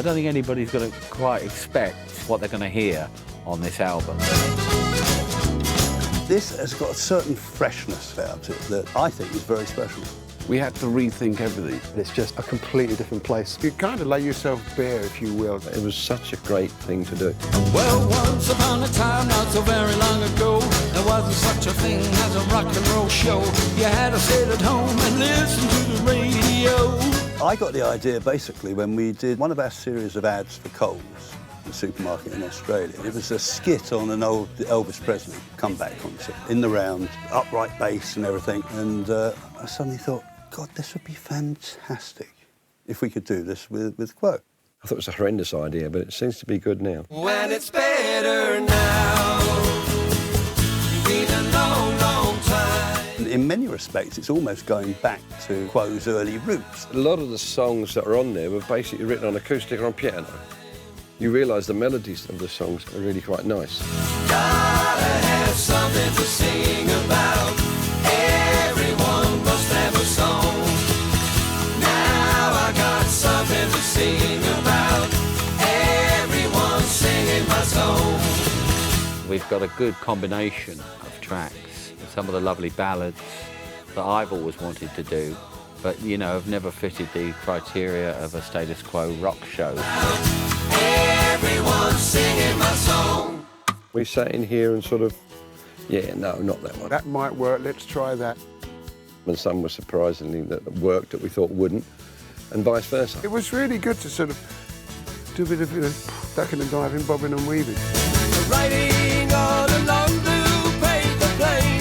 I don't think anybody's going to quite expect what they're going to hear on this album. This has got a certain freshness about it that I think is very special. We had to rethink everything. It's just a completely different place. You kind of lay yourself bare, if you will. It was such a great thing to do. Well, once upon a time, not so very long ago, there wasn't such a thing as a rock and roll show. You had to sit at home and listen to the radio. I got the idea basically when we did one of our series of ads for Coles, the supermarket in Australia. It was a skit on an old Elvis Presley comeback concert, in the round, upright bass and everything. And I suddenly thought, God, this would be fantastic if we could do this with Quo. I thought it was a horrendous idea, but it seems to be good now. When it's better now, been a long, long time. In many respects, it's almost going back to Quo's early roots. A lot of the songs that are on there were basically written on acoustic or on piano. You realise the melodies of the songs are really quite nice. Gotta have something to sing about. Everyone must have a song. Now I got something to sing about. Everyone's singing my song. We've got a good combination of tracks. Some of the lovely ballads that I've always wanted to do, but, you know, have never fitted the criteria of a Status Quo rock show. Everyone's singing my song. We sat in here and sort of, yeah, no, not that one. That might work, let's try that. And some were surprisingly that worked that we thought wouldn't, and vice versa. It was really good to sort of do a bit of, you know, ducking and diving, bobbing and weaving. Writing on a long blue paper plane.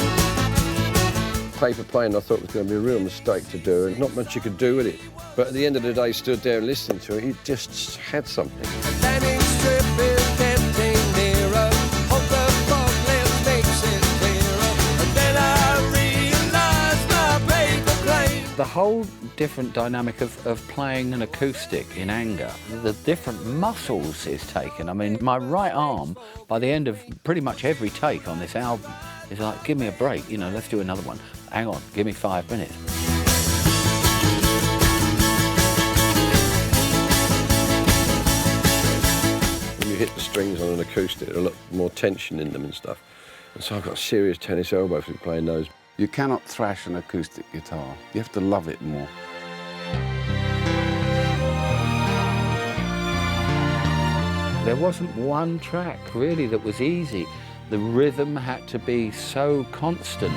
Paper plane I thought was going to be a real mistake to do, and not much you could do with it. But at the end of the day, stood there and listening to it, it just had something. A landing strip is getting nearer. Hope the fog lens makes it clearer. And then I realised my paper plane. The whole different dynamic of playing an acoustic in anger, the different muscles is taken. I mean, my right arm, by the end of pretty much every take on this album, is like, give me a break, you know, let's do another one. Hang on, give me 5 minutes. When you hit the strings on an acoustic, there's a lot more tension in them and stuff. And so I've got serious tennis elbow from playing those. You cannot thrash an acoustic guitar. You have to love it more. There wasn't one track, really, that was easy. The rhythm had to be so constant.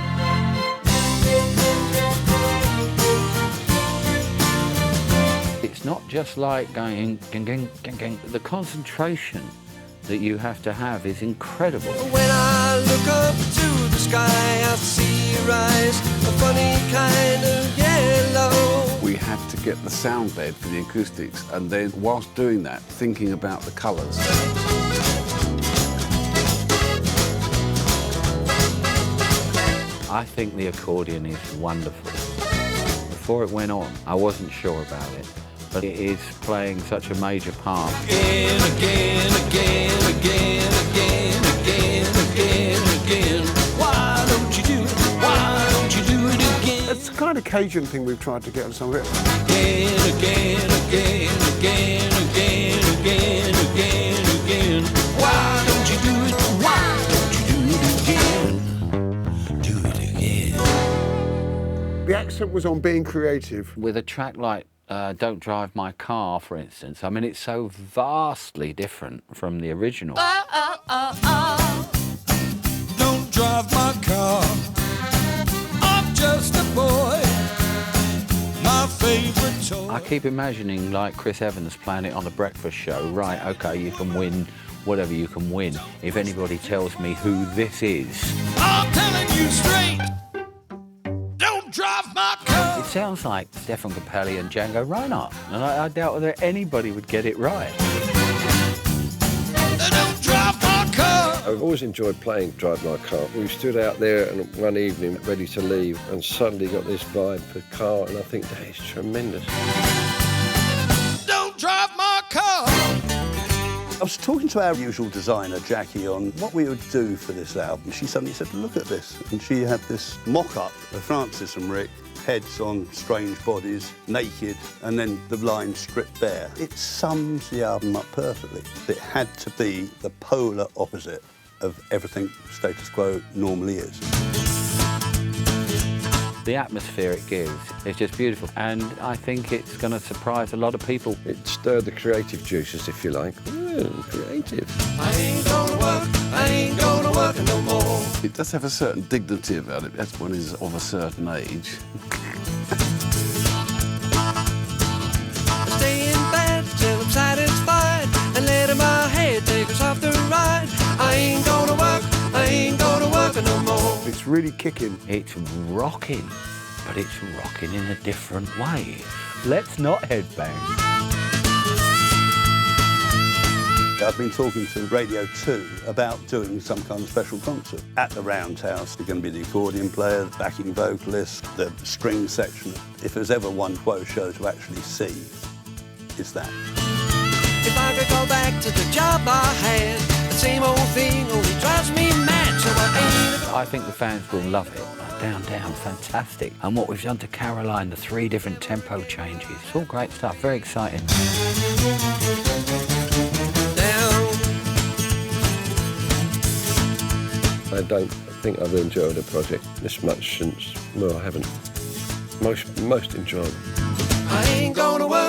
It's not just like going, ging, ging, ging, ging. The concentration that you have to have is incredible. When I look up to the sky, I see your eyes, a funny kind of yellow. We had to get the sound bed for the acoustics, and then, whilst doing that, thinking about the colours. I think the accordion is wonderful. Before it went on, I wasn't sure about it, but it is playing such a major part. Again, again, again, again, again, again, again, again. Why don't you do it? Why don't you do it again? It's the kind of Cajun thing we've tried to get on some of it. Again, again, again, again, again, again, again, again. Why don't you do it? Why don't you do it again? Do it again. The accent was on being creative. With a track like Don't Drive My Car, for instance, I mean, it's so vastly different from the original. Don't drive my car. I'm just a boy. My favorite toy. I keep imagining, like Chris Evans playing it on the breakfast show. Right, okay, you can win whatever you can win if anybody tells me who this is. I'm telling you straight. Don't drive my car. It sounds like Stefan Grappelli and Django Reinhardt, and I doubt whether anybody would get it right. Don't drive my car. I've always enjoyed playing Drive My Car. We stood out there and one evening ready to leave and suddenly got this vibe for car, and I think that is tremendous. Don't drive my car. I was talking to our usual designer, Jackie, on what we would do for this album. She suddenly said, look at this. And she had this mock-up of Francis and Rick heads on strange bodies, naked, and then the lines stripped bare. It sums the album up perfectly. It had to be the polar opposite of everything Status Quo normally is. The atmosphere it gives is just beautiful, and I think it's going to surprise a lot of people. It stirred the creative juices, if you like. Creative. I ain't gonna work, I ain't gonna work no more. It does have a certain dignity about it. That's one is of a certain age. Stay in bed till I'm satisfied and letting my head take us off the ride. I ain't gonna work, I ain't gonna work no more. It's really kicking. It's rocking, but it's rocking in a different way. Let's not headbang. I've been talking to Radio 2 about doing some kind of special concert. At the Roundhouse, there's going to be the accordion player, the backing vocalist, the string section. If there's ever one Quo show to actually see, it's that. If I could go back to the job I had, the same old thing only drives me mad, so I ain't... I think the fans will love it. Down, down, fantastic. And what we've done to Caroline, the 3 different tempo changes, it's all great stuff, very exciting. I don't think I've enjoyed a project this much since, well, I haven't. Most enjoyable. I ain't gonna work.